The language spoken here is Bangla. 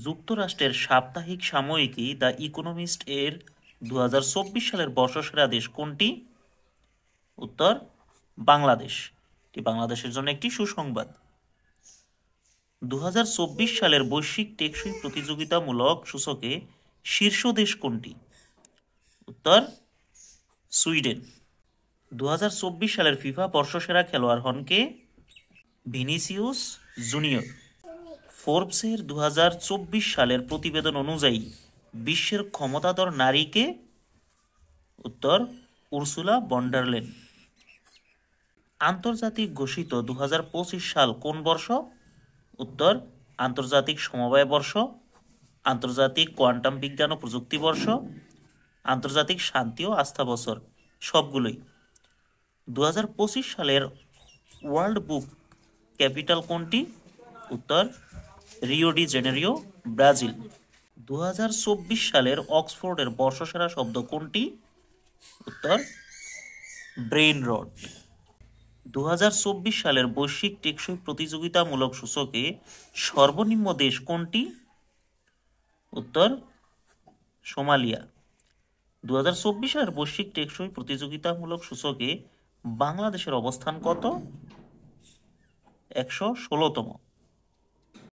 যুক্তরাষ্ট্রের সাপ্তাহিক সাময়িকী দ্য ইকোনমিস্ট এর 2024 সালের বর্ষসেরা দেশ কোনটি? উত্তর বাংলাদেশ। এটি বাংলাদেশের জন্য একটি সুসংবাদ। 2024 সালের বৈশ্বিক টেকসই প্রতিযোগিতামূলক সূচকে শীর্ষ দেশ কোনটি? উত্তর সুইডেন। 2024 সালের ফিফা বর্ষসেরা খেলোয়াড় হন কে? Vinicius junior. ফোর্বসের 2024 সালের প্রতিবেদন অনুযায়ী বিশ্বের ক্ষমতাধর নারী কে? উত্তর উর্সুলা ভন্ডার লেন। আন্তর্জাতিক ঘোষিত 2025 সাল কোন বর্ষ? উত্তর আন্তর্জাতিক সমবায় বর্ষ, আন্তর্জাতিক কোয়ান্টাম বিজ্ঞান ও প্রযুক্তি বর্ষ, আন্তর্জাতিক শান্তি ও আস্থা বছর, সবগুলোই। 2025 সালের ওয়ার্ল্ড বুক ক্যাপিটাল কোনটি? উত্তর রিও ডি জেনেরিও, ব্রাজিল। 2024 সালের অক্সফোর্ডের বর্ষসেরা শব্দ কোনটি? উত্তর ব্রেইন রট। 2024 সালের বৈশ্বিক টেকসই প্রতিযোগিতামূলক সূচকে সর্বনিম্ন দেশ কোনটি? উত্তর সোমালিয়া। 2024 সালের বৈশ্বিক টেকসই প্রতিযোগিতামূলক সূচকে বাংলাদেশের অবস্থান কত? 116তম।